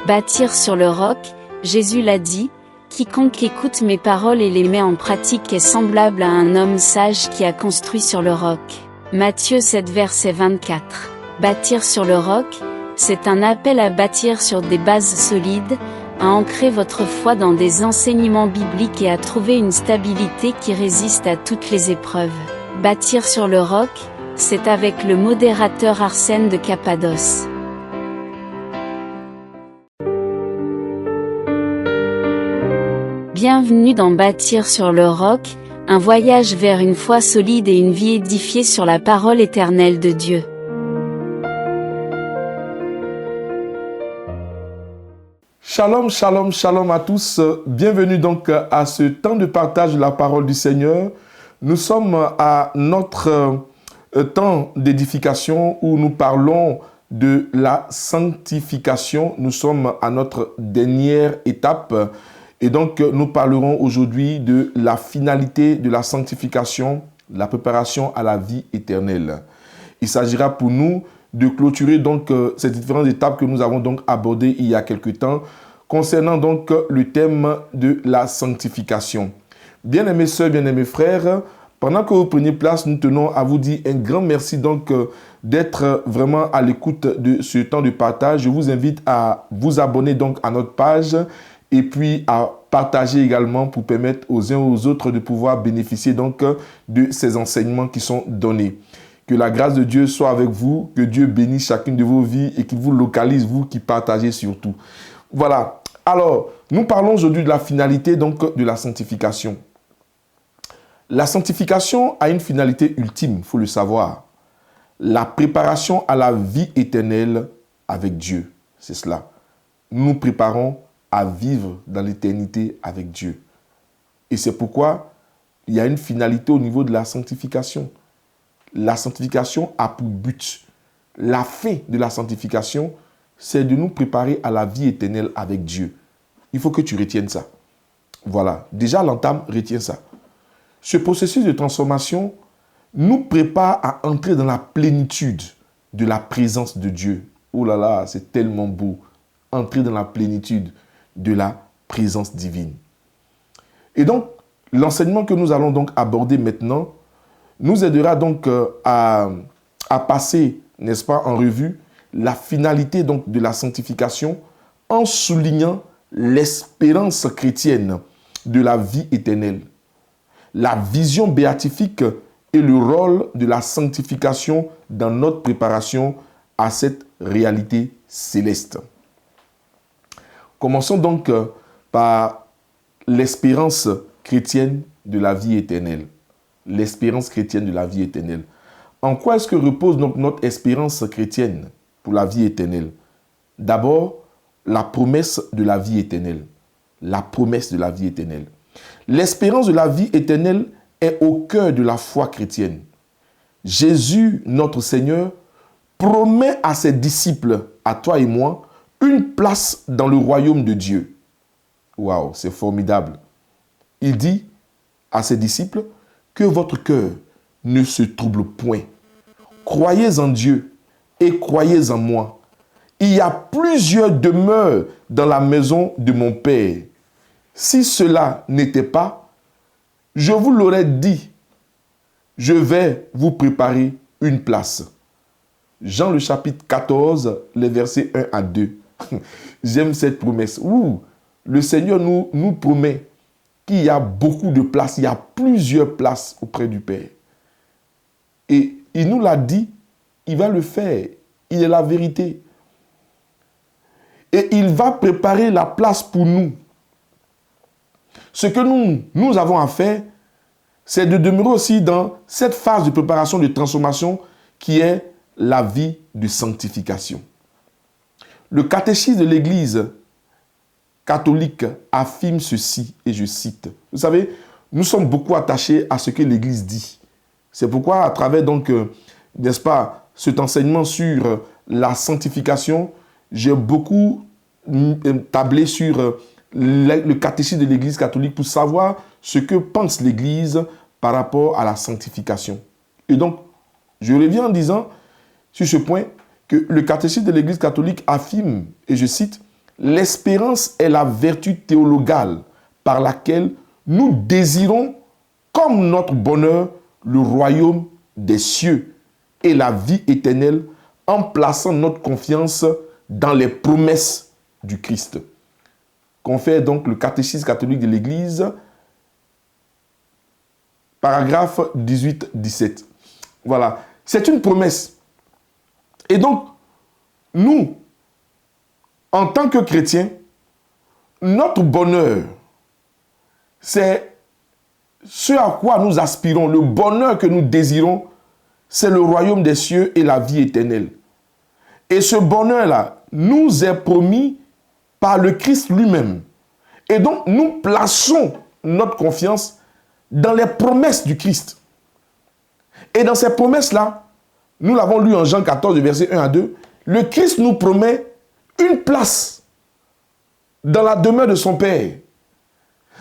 Bâtir sur le roc, Jésus l'a dit, quiconque écoute mes paroles et les met en pratique est semblable à un homme sage qui a construit sur le roc. Matthieu 7 verset 24. Bâtir sur le roc, c'est un appel à bâtir sur des bases solides, à ancrer votre foi dans des enseignements bibliques et à trouver une stabilité qui résiste à toutes les épreuves. Bâtir sur le roc, c'est avec le modérateur Arsène de Cappadoce. Bienvenue dans Bâtir sur le roc, un voyage vers une foi solide et une vie édifiée sur la parole éternelle de Dieu. Shalom, shalom, shalom à tous. Bienvenue donc à ce temps de partage de la parole du Seigneur. Nous sommes à notre temps d'édification où nous parlons de la sanctification. Nous sommes à notre dernière étape et donc nous parlerons aujourd'hui de la finalité de la sanctification, la préparation à la vie éternelle. Il s'agira pour nous de clôturer donc ces différentes étapes que nous avons donc abordées il y a quelque temps concernant donc le thème de la sanctification. Bien-aimés sœurs, bien-aimés frères, pendant que vous preniez place, nous tenons à vous dire un grand merci donc d'être vraiment à l'écoute de ce temps de partage. Je vous invite à vous abonner donc à notre page et puis à partager également pour permettre aux uns et aux autres de pouvoir bénéficier donc de ces enseignements qui sont donnés. Que la grâce de Dieu soit avec vous, que Dieu bénisse chacune de vos vies et qu'il vous localise, vous qui partagez surtout. Voilà. Alors, nous parlons aujourd'hui de la finalité donc de la sanctification. La sanctification a une finalité ultime, il faut le savoir. La préparation à la vie éternelle avec Dieu. C'est cela. Nous nous préparons à vivre dans l'éternité avec Dieu. Et c'est pourquoi il y a une finalité au niveau de la sanctification. La sanctification a pour but, la fin de la sanctification, c'est de nous préparer à la vie éternelle avec Dieu. Il faut que tu retiennes ça. Voilà, déjà l'entame, retiens ça. Ce processus de transformation nous prépare à entrer dans la plénitude de la présence de Dieu. Oh là là, c'est tellement beau. Entrer dans la plénitude de la présence divine. Et donc, l'enseignement que nous allons donc aborder maintenant nous aidera donc à passer, n'est-ce pas, en revue la finalité donc de la sanctification en soulignant l'espérance chrétienne de la vie éternelle, la vision béatifique et le rôle de la sanctification dans notre préparation à cette réalité céleste. Commençons donc par l'espérance chrétienne de la vie éternelle. L'espérance chrétienne de la vie éternelle. En quoi est-ce que repose donc notre espérance chrétienne pour la vie éternelle? D'abord, la promesse de la vie éternelle. La promesse de la vie éternelle. L'espérance de la vie éternelle est au cœur de la foi chrétienne. Jésus, notre Seigneur, promet à ses disciples, à toi et moi, une place dans le royaume de Dieu. Waouh, c'est formidable. Il dit à ses disciples, que votre cœur ne se trouble point. Croyez en Dieu et croyez en moi. Il y a plusieurs demeures dans la maison de mon Père. Si cela n'était pas, je vous l'aurais dit. Je vais vous préparer une place. Jean le chapitre 14, les versets 1 à 2. J'aime cette promesse. Ouh, le Seigneur nous promet qu'il y a beaucoup de places, il y a plusieurs places auprès du Père. Et il nous l'a dit, il va le faire. Il est la vérité. Et il va préparer la place pour nous. Ce que nous avons à faire, c'est de demeurer aussi dans cette phase de préparation, de transformation qui est la vie de sanctification. Le catéchisme de l'Église catholique affirme ceci, et je cite. Vous savez, nous sommes beaucoup attachés à ce que l'Église dit. C'est pourquoi, à travers donc, n'est-ce pas, cet enseignement sur la sanctification, j'ai beaucoup tablé sur le catéchisme de l'Église catholique pour savoir ce que pense l'Église par rapport à la sanctification. Et donc, je reviens en disant sur ce point que le catéchisme de l'Église catholique affirme, et je cite, L'espérance est la vertu théologale par laquelle nous désirons comme notre bonheur le royaume des cieux et la vie éternelle en plaçant notre confiance dans les promesses du Christ. Confère donc le catéchisme catholique de l'Église, paragraphe 18-17. Voilà, c'est une promesse. Et donc, nous, en tant que chrétiens, notre bonheur, c'est ce à quoi nous aspirons, le bonheur que nous désirons, c'est le royaume des cieux et la vie éternelle. Et ce bonheur-là nous est promis par le Christ lui-même. Et donc, nous plaçons notre confiance dans les promesses du Christ. Et dans ces promesses-là, nous l'avons lu en Jean 14, versets 1 à 2, le Christ nous promet une place dans la demeure de son Père.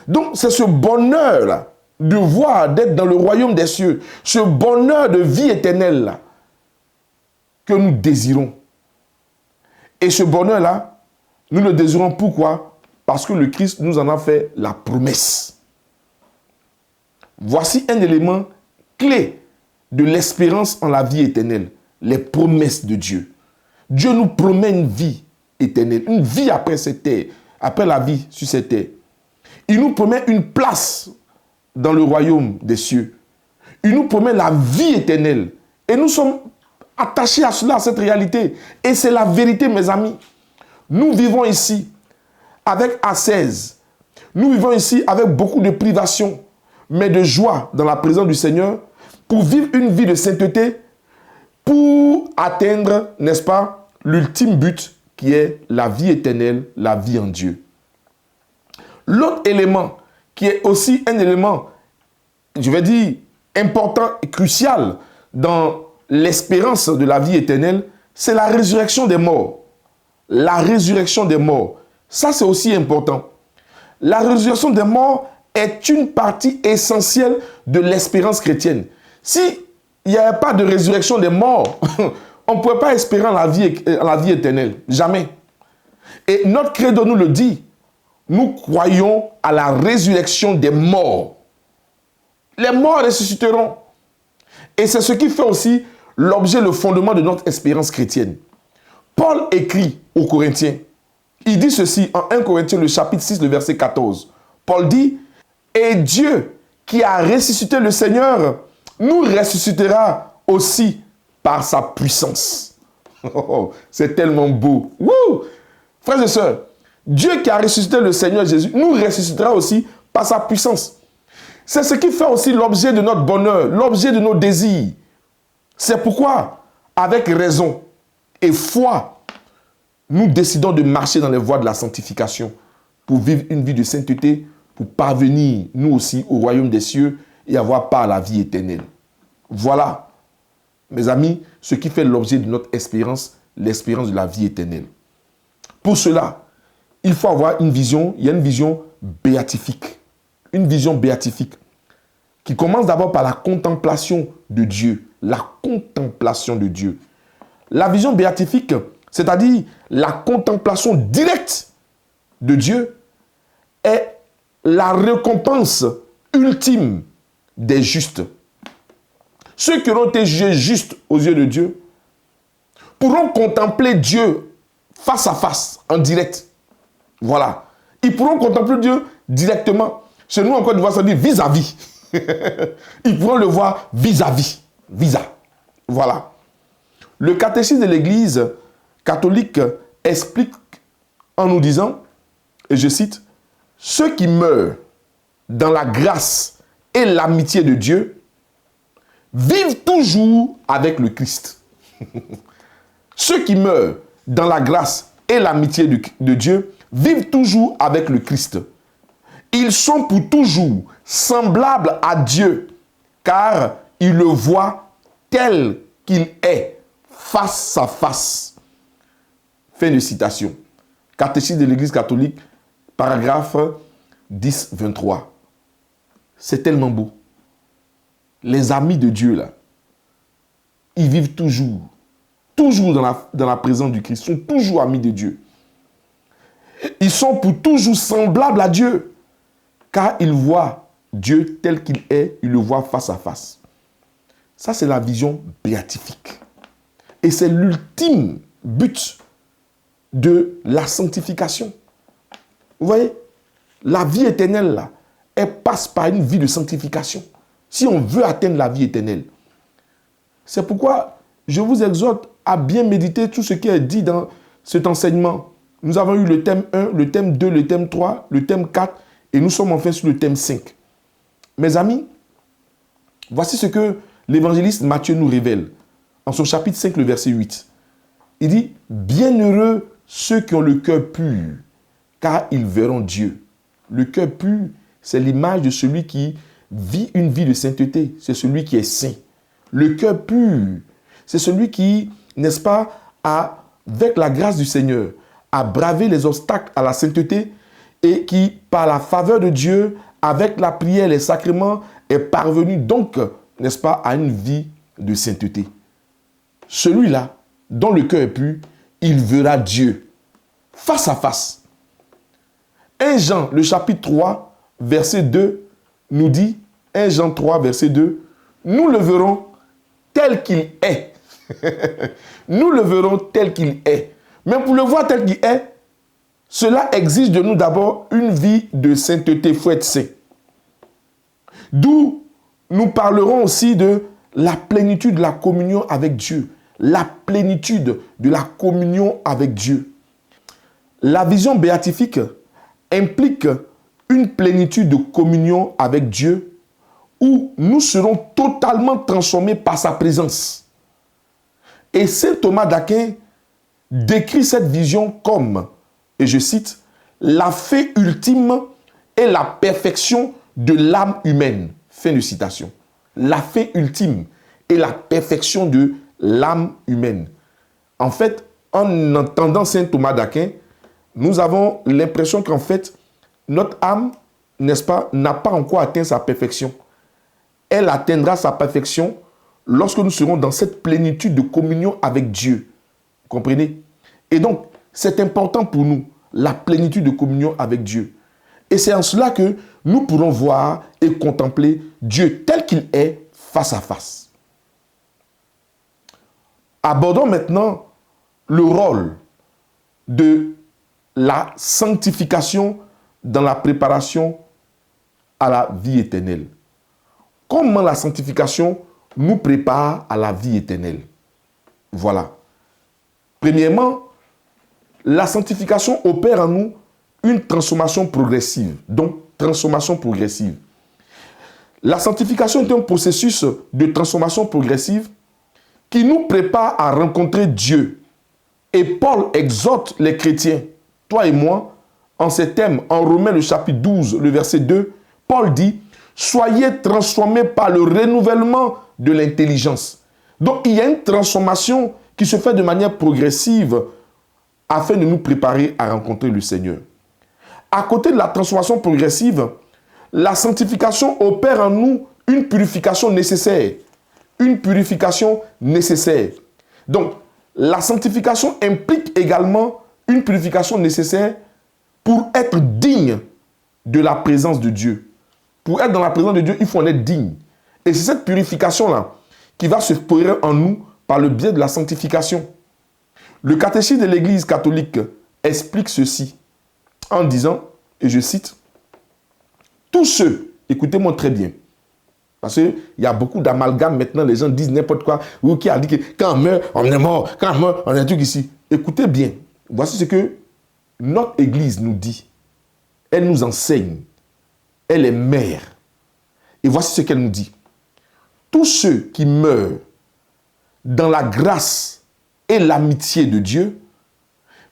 Donc, c'est ce bonheur-là de voir, d'être dans le royaume des cieux, ce bonheur de vie éternelle là, que nous désirons. Et ce bonheur-là, nous le désirons pourquoi? Parce que le Christ nous en a fait la promesse. Voici un élément clé de l'espérance en la vie éternelle, les promesses de Dieu. Dieu nous promet une vie éternelle, une vie après cette terre, après la vie sur cette terre. Il nous promet une place dans le royaume des cieux. Il nous promet la vie éternelle. Et nous sommes attachés à cela, à cette réalité. Et c'est la vérité, mes amis. Nous vivons ici avec ascèse. Nous vivons ici avec beaucoup de privations, mais de joie dans la présence du Seigneur, pour vivre une vie de sainteté, pour atteindre, n'est-ce pas, l'ultime but qui est la vie éternelle, la vie en Dieu. L'autre élément qui est aussi un élément, je vais dire, important et crucial dans l'espérance de la vie éternelle, c'est la résurrection des morts. La résurrection des morts. Ça, c'est aussi important. La résurrection des morts est une partie essentielle de l'espérance chrétienne. Si il n'y avait pas de résurrection des morts, on ne pourrait pas espérer en la vie éternelle. Jamais. Et notre credo nous le dit. Nous croyons à la résurrection des morts. Les morts ressusciteront. Et c'est ce qui fait aussi l'objet, le fondement de notre espérance chrétienne. Paul écrit aux Corinthiens. Il dit ceci en 1 Corinthiens, le chapitre 6, le verset 14. Paul dit, « Et Dieu qui a ressuscité le Seigneur, nous ressuscitera aussi par sa puissance. » Oh, c'est tellement beau. Wouh! Frères et sœurs, Dieu qui a ressuscité le Seigneur Jésus nous ressuscitera aussi par sa puissance. C'est ce qui fait aussi l'objet de notre bonheur, l'objet de nos désirs. C'est pourquoi, avec raison et foi, nous décidons de marcher dans les voies de la sanctification pour vivre une vie de sainteté, pour parvenir, nous aussi, au royaume des cieux et avoir part à la vie éternelle. Voilà, mes amis, ce qui fait l'objet de notre espérance, l'espérance de la vie éternelle. Pour cela, il faut avoir une vision, il y a une vision béatifique. Une vision béatifique qui commence d'abord par la contemplation de Dieu. La contemplation de Dieu. La vision béatifique, c'est-à-dire la contemplation directe de Dieu, est la récompense ultime des justes. Ceux qui auront été jugés justes aux yeux de Dieu pourront contempler Dieu face à face, en direct. Voilà. Ils pourront contempler Dieu directement. Chez nous, en Côte d'Ivoire, ça dit vis-à-vis. Ils pourront le voir vis-à-vis. Visa. Voilà. Le catéchisme de l'Église catholique explique en nous disant, et je cite, « Ceux qui meurent dans la grâce et l'amitié de Dieu vivent toujours avec le Christ. » Ceux qui meurent dans la grâce et l'amitié de Dieu vivent toujours avec le Christ. Ils sont pour toujours semblables à Dieu, car ils le voient tel qu'il est, face à face. Fin de citation. Catéchisme de l'Église catholique, paragraphe 10-23. C'est tellement beau. Les amis de Dieu, là, ils vivent toujours dans la présence du Christ, sont toujours amis de Dieu. sont pour toujours semblables à Dieu, car ils voient Dieu tel qu'il est, ils le voient face à face. Ça, c'est la vision béatifique. Et c'est l'ultime but de la sanctification. Vous voyez, la vie éternelle, là, elle passe par une vie de sanctification. Si on veut atteindre la vie éternelle. C'est pourquoi je vous exhorte à bien méditer tout ce qui est dit dans cet enseignement. Nous avons eu le thème 1, le thème 2, le thème 3, le thème 4 et nous sommes enfin sur le thème 5. Mes amis, voici ce que l'évangéliste Matthieu nous révèle en son chapitre 5, le verset 8. Il dit « Bienheureux ceux qui ont le cœur pur, car ils verront Dieu. » Le cœur pur, c'est l'image de celui qui vit une vie de sainteté. C'est celui qui est saint. Le cœur pur, c'est celui qui, n'est-ce pas, avec la grâce du Seigneur, a bravé les obstacles à la sainteté et qui, par la faveur de Dieu, avec la prière, les sacrements, est parvenu donc, n'est-ce pas, à une vie de sainteté. Celui-là, dont le cœur est pur, il verra Dieu face à face. 1 Jean, le chapitre 3, verset 2, nous dit, 1 Jean 3, verset 2, nous le verrons tel qu'il est. Nous le verrons tel qu'il est. Mais pour le voir tel qu'il est, cela exige de nous d'abord une vie de sainteté. Il faut être saint. D'où nous parlerons aussi de la plénitude de la communion avec Dieu. La plénitude de la communion avec Dieu. La vision béatifique implique une plénitude de communion avec Dieu où nous serons totalement transformés par sa présence. Et saint Thomas d'Aquin décrit cette vision comme, et je cite, la fin ultime et la perfection de l'âme humaine. Fin de citation. La fin ultime et la perfection de l'âme humaine. En fait, en entendant saint Thomas d'Aquin, nous avons l'impression qu'en fait, notre âme, n'est-ce pas, n'a pas encore atteint sa perfection. Elle atteindra sa perfection lorsque nous serons dans cette plénitude de communion avec Dieu. Vous comprenez? Et donc, c'est important pour nous, la plénitude de communion avec Dieu. Et c'est en cela que nous pourrons voir et contempler Dieu tel qu'il est face à face. Abordons maintenant le rôle de la sanctification dans la préparation à la vie éternelle. Comment la sanctification nous prépare à la vie éternelle? Voilà. Premièrement, la sanctification opère en nous une transformation progressive. Donc, transformation progressive. La sanctification est un processus de transformation progressive qui nous prépare à rencontrer Dieu. Et Paul exhorte les chrétiens, toi et moi, en ces thèmes, en Romains le chapitre 12, le verset 2, Paul dit « Soyez transformés par le renouvellement de l'intelligence ». Donc, il y a une transformation qui se fait de manière progressive afin de nous préparer à rencontrer le Seigneur. À côté de la transformation progressive, la sanctification opère en nous une purification nécessaire. Une purification nécessaire. Donc, la sanctification implique également une purification nécessaire pour être digne de la présence de Dieu. Pour être dans la présence de Dieu, il faut en être digne. Et c'est cette purification-là qui va se opérer en nous par le biais de la sanctification. Le catéchisme de l'Église catholique explique ceci en disant, et je cite, « Tous ceux, écoutez-moi très bien, parce qu'il y a beaucoup d'amalgames maintenant, les gens disent n'importe quoi, ou qui a dit que quand on meurt, on est mort, quand on meurt, on est un truc ici. » Écoutez bien, voici ce que notre Église nous dit. Elle nous enseigne. Elle est mère. Et voici ce qu'elle nous dit. Tous ceux qui meurent dans la grâce et l'amitié de Dieu,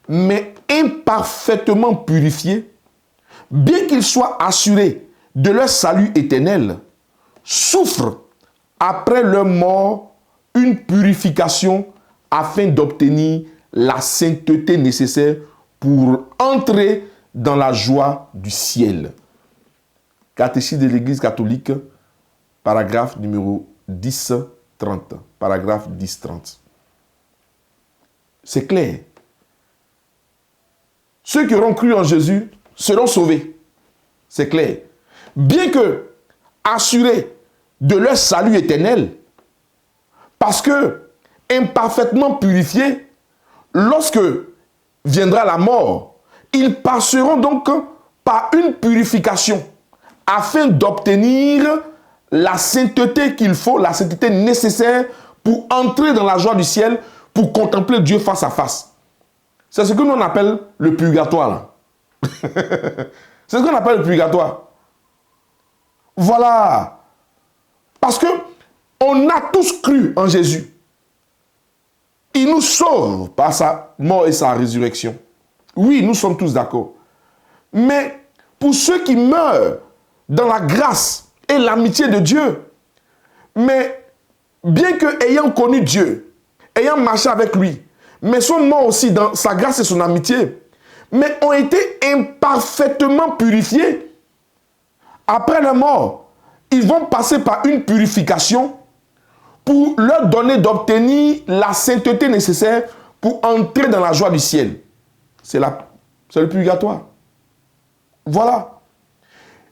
mais imparfaitement purifiés, bien qu'ils soient assurés de leur salut éternel, souffrent après leur mort une purification afin d'obtenir la sainteté nécessaire pour entrer dans la joie du ciel. Catéchisme de l'Église catholique, paragraphe numéro 1030. Paragraphe 1030. C'est clair. ceux qui auront cru en Jésus seront sauvés. C'est clair. Bien que assurés de leur salut éternel, parce que imparfaitement purifiés, lorsque viendra la mort, ils passeront donc par une purification afin d'obtenir la sainteté qu'il faut, la sainteté nécessaire pour entrer dans la joie du ciel, pour contempler Dieu face à face. C'est ce que nous on appelle le purgatoire. Là. C'est ce qu'on appelle le purgatoire. Voilà. Parce que on a tous cru en Jésus. Il nous sauve par sa mort et sa résurrection. Oui, nous sommes tous d'accord. Mais pour ceux qui meurent dans la grâce et l'amitié de Dieu, mais bien que ayant connu Dieu, ayant marché avec lui, mais sont morts aussi dans sa grâce et son amitié, mais ont été imparfaitement purifiés, après la mort, ils vont passer par une purification pour leur donner d'obtenir la sainteté nécessaire pour entrer dans la joie du ciel. C'est le purgatoire. Voilà.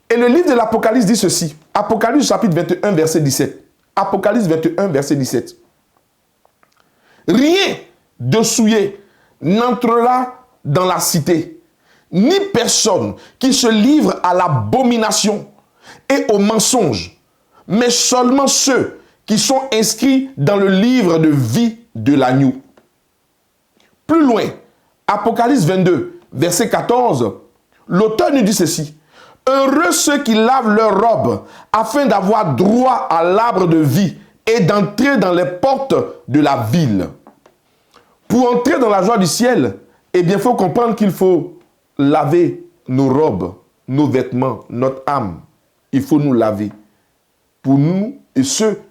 Et le livre de l'Apocalypse dit ceci. Apocalypse chapitre 21, verset 17. Apocalypse 21, verset 17. Rien de souillé n'entrera dans la cité, ni personne qui se livre à l'abomination et au mensonge, mais seulement ceux qui sont inscrits dans le livre de vie de l'agneau. Plus loin, Apocalypse 22, verset 14, l'auteur nous dit ceci. Heureux ceux qui lavent leurs robes afin d'avoir droit à l'arbre de vie et d'entrer dans les portes de la ville. Pour entrer dans la joie du ciel, eh bien, il faut comprendre qu'il faut laver nos robes, nos vêtements, notre âme. Il faut nous laver. Pour nous et ceux,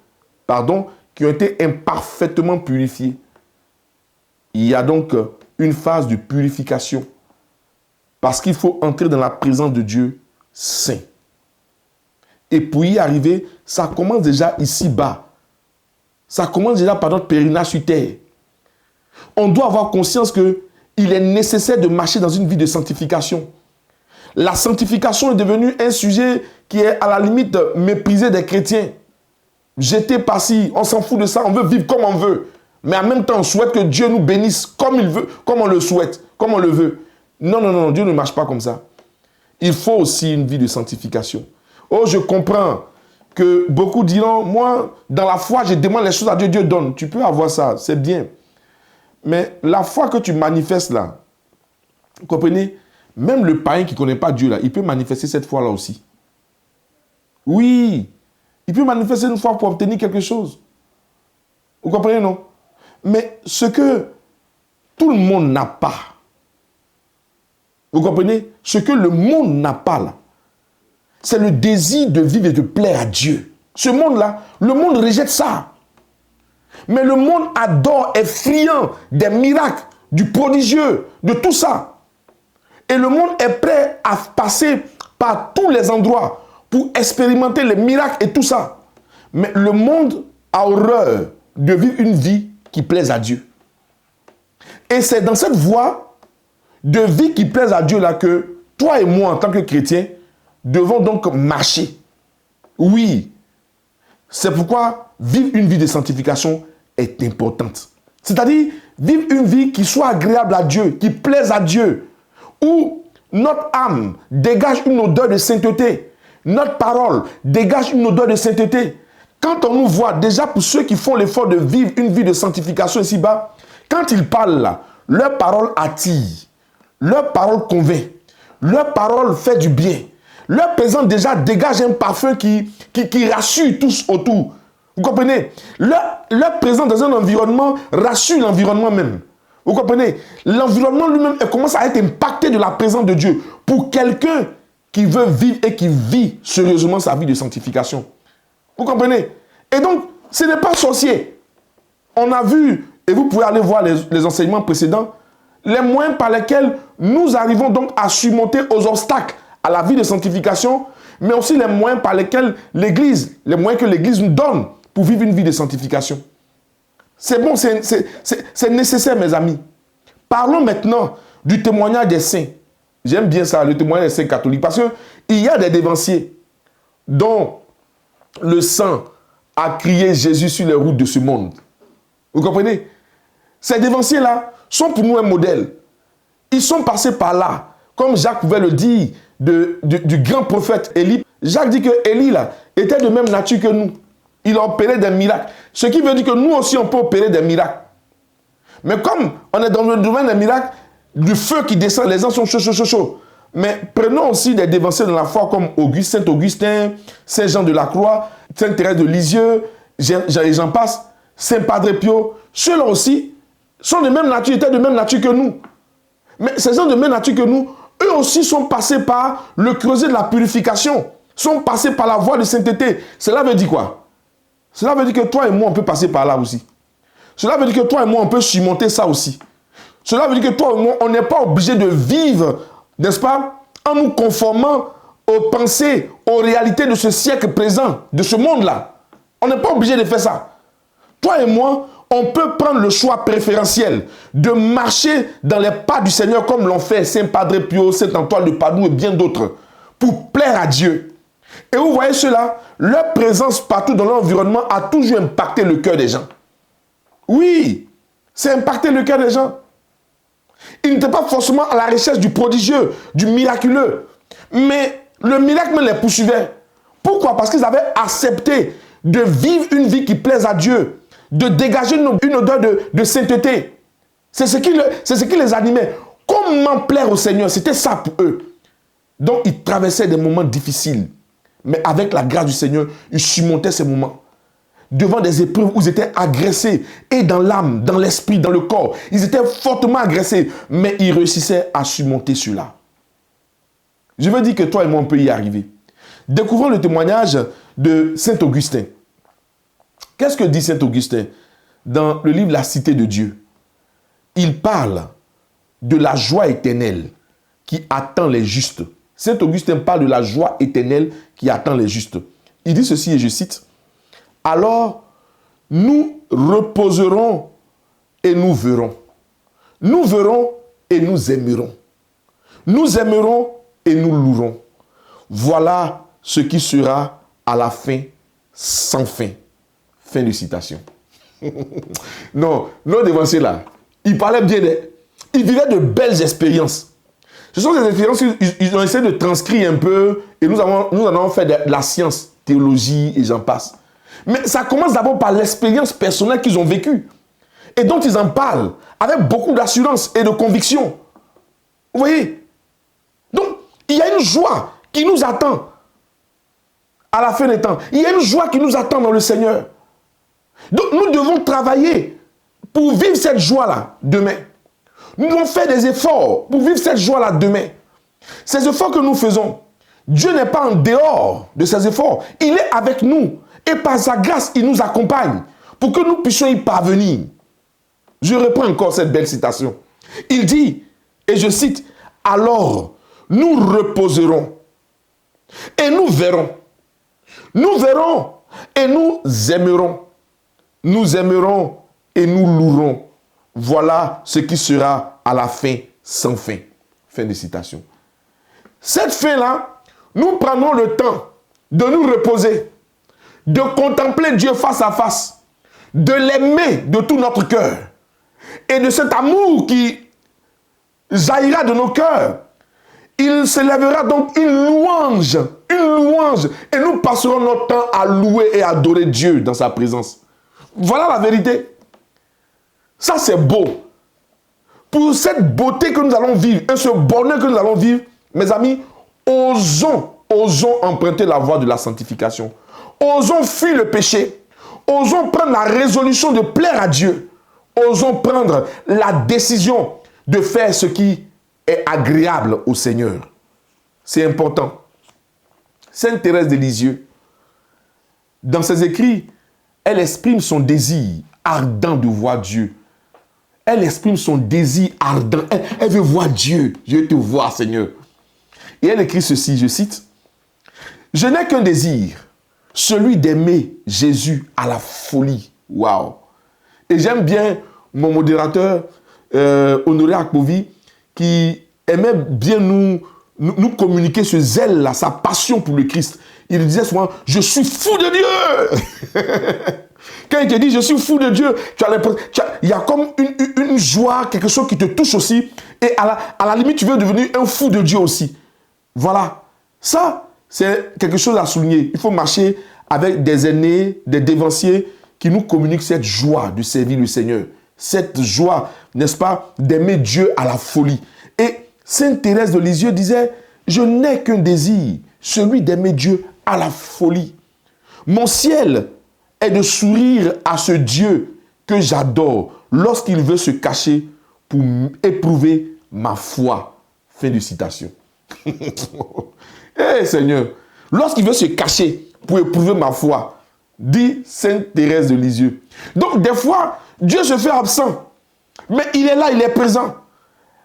qui ont été imparfaitement purifiés. Il y a donc une phase de purification. Parce qu'il faut entrer dans la présence de Dieu saint. Et pour y arriver, ça commence déjà ici-bas. Ça commence déjà par notre pèlerinage sur terre. On doit avoir conscience qu'il est nécessaire de marcher dans une vie de sanctification. La sanctification est devenue un sujet qui est à la limite méprisé des chrétiens. Jeté par-ci, on s'en fout de ça, on veut vivre comme on veut. Mais en même temps, on souhaite que Dieu nous bénisse comme il veut, comme on le souhaite, comme on le veut. Non, non, non, Dieu ne marche pas comme ça. Il faut aussi une vie de sanctification. Oh, je comprends que beaucoup diront, moi, dans la foi, je demande les choses à Dieu, Dieu donne. Tu peux avoir ça, c'est bien. Mais la foi que tu manifestes là, vous comprenez, même le païen qui ne connaît pas Dieu là, il peut manifester cette foi-là aussi. Oui, il peut manifester une foi pour obtenir quelque chose. Vous comprenez, non? Mais ce que tout le monde n'a pas, vous comprenez? Ce que le monde n'a pas là, c'est le désir de vivre et de plaire à Dieu. Ce monde-là, le monde rejette ça. Mais le monde adore, est friand des miracles, du prodigieux, de tout ça. Et le monde est prêt à passer par tous les endroits pour expérimenter les miracles et tout ça. Mais le monde a horreur de vivre une vie qui plaise à Dieu. Et c'est dans cette voie de vie qui plaise à Dieu là que toi et moi, en tant que chrétiens, devons donc marcher. Oui, c'est pourquoi vivre une vie de sanctification est importante. C'est-à-dire vivre une vie qui soit agréable à Dieu, qui plaise à Dieu, où notre âme dégage une odeur de sainteté, notre parole dégage une odeur de sainteté. Quand on nous voit, déjà pour ceux qui font l'effort de vivre une vie de sanctification ici-bas, quand ils parlent là, leur parole attire, leur parole convainc, leur parole fait du bien. Leur présence déjà dégage un parfum qui rassure tous autour. Vous comprenez? Leur présence dans un environnement rassure l'environnement même. Vous comprenez? L'environnement lui-même commence à être impacté de la présence de Dieu. Pour quelqu'un qui veut vivre et qui vit sérieusement sa vie de sanctification. Vous comprenez? Et donc, ce n'est pas sorcier. On a vu, et vous pouvez aller voir les enseignements précédents, les moyens par lesquels nous arrivons donc à surmonter aux obstacles à la vie de sanctification, mais aussi les moyens par lesquels l'Église, les moyens que l'Église nous donne pour vivre une vie de sanctification. C'est bon, c'est nécessaire, mes amis. Parlons maintenant du témoignage des saints. J'aime bien ça, le témoignage des saints catholiques, parce qu'il y a des dévanciers dont le sang a crié Jésus sur les routes de ce monde. Vous comprenez? Ces dévanciers-là sont pour nous un modèle. Ils sont passés par là, comme Jacques pouvait le dire, du grand prophète Élie. Jacques dit que Élie là, était de même nature que nous. Il opérait des miracles. Ce qui veut dire que nous aussi, on peut opérer des miracles. Mais comme on est dans le domaine des miracles, du feu qui descend, les gens sont chauds. Mais prenons aussi des dévanciers dans la foi comme Saint Augustin, Saint Jean de la Croix, Sainte Thérèse de Lisieux, j'en passe, Saint Padre Pio. Ceux-là aussi sont de même nature, étaient de même nature que nous. Mais ces gens de même nature que nous, eux aussi sont passés par le creuset de la purification, sont passés par la voie de sainteté. Cela veut dire quoi? Cela veut dire que toi et moi, on peut passer par là aussi. Cela veut dire que toi et moi, on peut surmonter ça aussi. Cela veut dire que toi et moi, on n'est pas obligé de vivre, n'est-ce pas, en nous conformant aux pensées, aux réalités de ce siècle présent, de ce monde-là. On n'est pas obligé de faire ça. Toi et moi, on peut prendre le choix préférentiel de marcher dans les pas du Seigneur comme l'ont fait Saint Padre Pio, Saint Antoine de Padoue et bien d'autres, pour plaire à Dieu. Et vous voyez cela, leur présence partout dans l'environnement a toujours impacté le cœur des gens. Oui, c'est impacté le cœur des gens. Ils n'étaient pas forcément à la recherche du prodigieux, du miraculeux. Mais le miracle les poursuivait. Pourquoi? Parce qu'ils avaient accepté de vivre une vie qui plaise à Dieu, de dégager une odeur de sainteté. C'est ce qui les animait. Comment plaire au Seigneur? C'était ça pour eux. Donc, ils traversaient des moments difficiles. Mais avec la grâce du Seigneur, ils surmontaient ces moments. Devant des épreuves où ils étaient agressés, et dans l'âme, dans l'esprit, dans le corps. Ils étaient fortement agressés, mais ils réussissaient à surmonter cela. Je veux dire que toi et moi, on peut y arriver. Découvrons le témoignage de Saint Augustin. Qu'est-ce que dit Saint Augustin dans le livre La Cité de Dieu? Il parle de la joie éternelle qui attend les justes. Saint Augustin parle de la joie éternelle qui attend les justes. Il dit ceci, et je cite, « Alors, nous reposerons et nous verrons. Nous verrons et nous aimerons. Nous aimerons et nous louerons. Voilà ce qui sera à la fin sans fin. » Fin de citation. Non, nos dévanciers là, ils parlaient bien, ils vivaient de belles expériences. Ce sont des expériences qu'ils ont essayé de transcrire un peu et nous avons fait de la science, théologie et j'en passe. Mais ça commence d'abord par l'expérience personnelle qu'ils ont vécue et dont ils en parlent avec beaucoup d'assurance et de conviction. Vous voyez? Donc, il y a une joie qui nous attend à la fin des temps. Il y a une joie qui nous attend dans le Seigneur. Donc, nous devons travailler pour vivre cette joie-là demain. Nous devons faire des efforts pour vivre cette joie-là demain. Ces efforts que nous faisons, Dieu n'est pas en dehors de ces efforts. Il est avec nous. Et par sa grâce, il nous accompagne pour que nous puissions y parvenir. Je reprends encore cette belle citation. Il dit, et je cite, « Alors, nous reposerons et nous verrons. Nous verrons et nous aimerons. Nous aimerons et nous louerons. Voilà ce qui sera à la fin sans fin. » Fin de citation. Cette fin-là, nous prenons le temps de nous reposer, de contempler Dieu face à face, de l'aimer de tout notre cœur. Et de cet amour qui jaillira de nos cœurs, il s'élèvera donc une louange, et nous passerons notre temps à louer et adorer Dieu dans sa présence. Voilà la vérité. Ça, c'est beau. Pour cette beauté que nous allons vivre, et ce bonheur que nous allons vivre, mes amis, osons emprunter la voie de la sanctification. Osons fuir le péché. Osons prendre la résolution de plaire à Dieu. Osons prendre la décision de faire ce qui est agréable au Seigneur. C'est important. Sainte Thérèse de Lisieux, dans ses écrits, elle exprime son désir ardent de voir Dieu. Elle exprime son désir ardent. Elle veut voir Dieu. Je veux te voir, Seigneur. Et elle écrit ceci, je cite, « Je n'ai qu'un désir, celui d'aimer Jésus à la folie. » Waouh! Et j'aime bien mon modérateur, Honoré Akpovi, qui aimait bien nous communiquer ce zèle-là, sa passion pour le Christ. Il disait souvent, je suis fou de Dieu. Quand il te dit, je suis fou de Dieu, il y a comme une joie, quelque chose qui te touche aussi. Et à la limite, tu veux devenir un fou de Dieu aussi. Voilà. Ça, c'est quelque chose à souligner. Il faut marcher avec des aînés, des dévanciers qui nous communiquent cette joie de servir le Seigneur. Cette joie, n'est-ce pas, d'aimer Dieu à la folie. Et Sainte Thérèse de Lisieux disait, je n'ai qu'un désir, celui d'aimer Dieu à la folie. Mon ciel est de sourire à ce Dieu que j'adore lorsqu'il veut se cacher pour éprouver ma foi. Fin de citation. Eh Seigneur, lorsqu'il veut se cacher pour éprouver ma foi, dit Sainte Thérèse de Lisieux. Donc des fois, Dieu se fait absent, mais il est là, il est présent.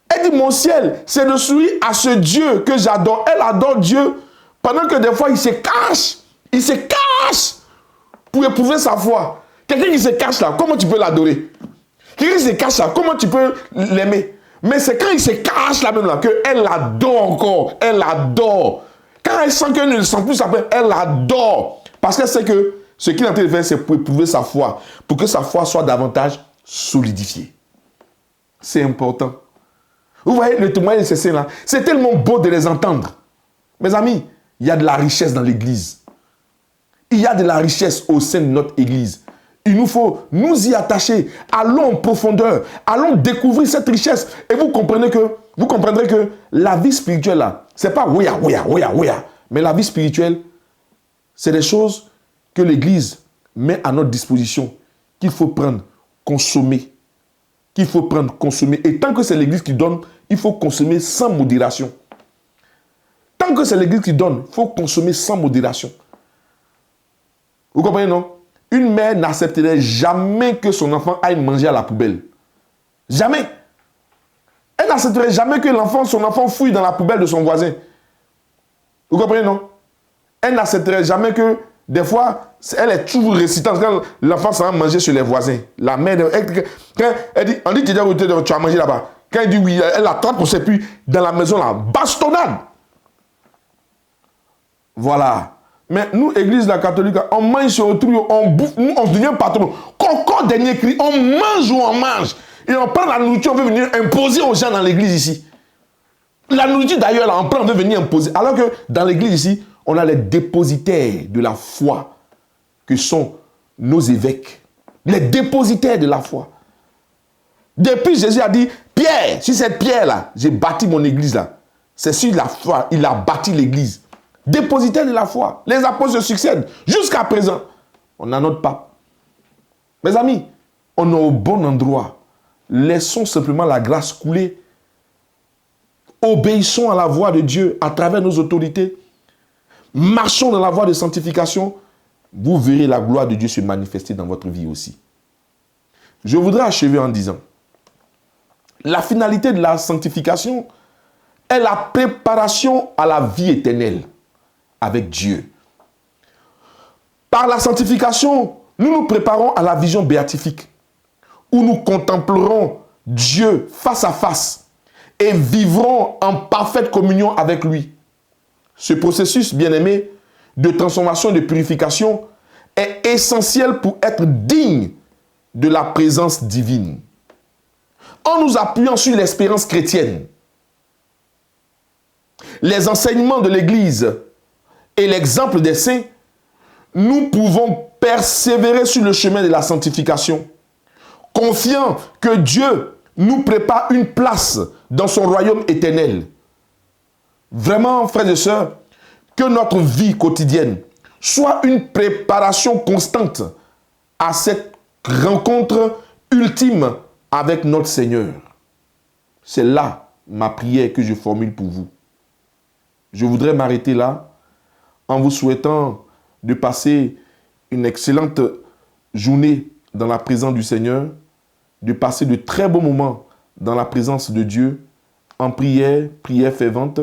Elle dit, mon ciel, c'est de sourire à ce Dieu que j'adore. Elle adore Dieu pendant que des fois, il se cache pour éprouver sa foi. Quelqu'un qui se cache là, comment tu peux l'adorer? Quelqu'un qui se cache là, comment tu peux l'aimer? Mais c'est quand il se cache là même là, qu'elle l'adore encore. Elle l'adore. Quand elle sent qu'elle ne le sent plus, elle l'adore. Parce qu'elle sait que ce qu'il est en train de faire, c'est pour éprouver sa foi. Pour que sa foi soit davantage solidifiée. C'est important. Vous voyez le témoignage de ces saints-là, c'est tellement beau de les entendre. Mes amis, il y a de la richesse dans l'église. Il y a de la richesse au sein de notre église. Il nous faut nous y attacher. Allons en profondeur. Allons découvrir cette richesse. Et vous comprendrez que la vie spirituelle, là, c'est pas ouya. Mais la vie spirituelle, c'est des choses que l'église met à notre disposition, qu'il faut prendre, consommer. Et tant que c'est l'église qui donne, il faut consommer sans modération. Tant que c'est l'église qui donne, il faut consommer sans modération. Vous comprenez, non? Une mère n'accepterait jamais que son enfant aille manger à la poubelle. Jamais. Elle n'accepterait jamais que son enfant fouille dans la poubelle de son voisin. Vous comprenez, non? Elle n'accepterait jamais que, des fois, elle est toujours récitante quand l'enfant s'en va manger chez les voisins. La mère, quand elle dit, on dit, tu as mangé là-bas. Quand elle dit oui, elle attrape, on ne sait plus, dans la maison là, bastonnade. Voilà. Mais nous, église la catholique, on mange sur autrui, on bouffe, nous, on devient patron. Encore dernier cri, on mange ou on mange. Et on prend la nourriture, on veut venir imposer aux gens dans l'église ici. La nourriture d'ailleurs, là, on prend, on veut venir imposer. Alors que dans l'église ici, on a les dépositaires de la foi, que sont nos évêques. Les dépositaires de la foi. Depuis, Jésus a dit, Pierre, sur cette pierre-là, j'ai bâti mon église là. C'est sur la foi, il a bâti l'église. Dépositaire de la foi. Les apôtres se succèdent. Jusqu'à présent, on a notre pape. Mes amis, on est au bon endroit. Laissons simplement la grâce couler. Obéissons à la voix de Dieu à travers nos autorités. Marchons dans la voie de sanctification. Vous verrez la gloire de Dieu se manifester dans votre vie aussi. Je voudrais achever en disant, la finalité de la sanctification est la préparation à la vie éternelle avec Dieu. Par la sanctification, nous nous préparons à la vision béatifique, où nous contemplerons Dieu face à face et vivrons en parfaite communion avec lui. Ce processus, bien-aimé, de transformation et de purification est essentiel pour être digne de la présence divine. En nous appuyant sur l'espérance chrétienne, les enseignements de l'Église et l'exemple des saints, nous pouvons persévérer sur le chemin de la sanctification, confiant que Dieu nous prépare une place dans son royaume éternel. Vraiment, frères et sœurs, que notre vie quotidienne soit une préparation constante à cette rencontre ultime avec notre Seigneur. C'est là ma prière que je formule pour vous. Je voudrais m'arrêter là en vous souhaitant de passer une excellente journée dans la présence du Seigneur, de passer de très beaux moments dans la présence de Dieu, en prière fervente.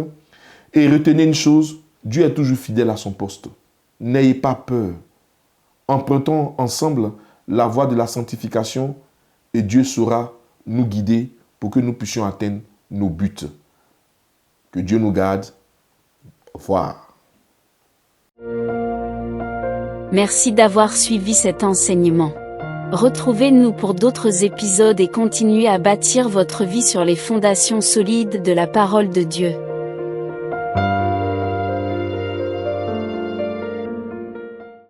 Et retenez une chose, Dieu est toujours fidèle à son poste. N'ayez pas peur. Empruntons ensemble la voie de la sanctification et Dieu saura nous guider pour que nous puissions atteindre nos buts. Que Dieu nous garde. Au revoir. Merci d'avoir suivi cet enseignement. Retrouvez-nous pour d'autres épisodes et continuez à bâtir votre vie sur les fondations solides de la parole de Dieu.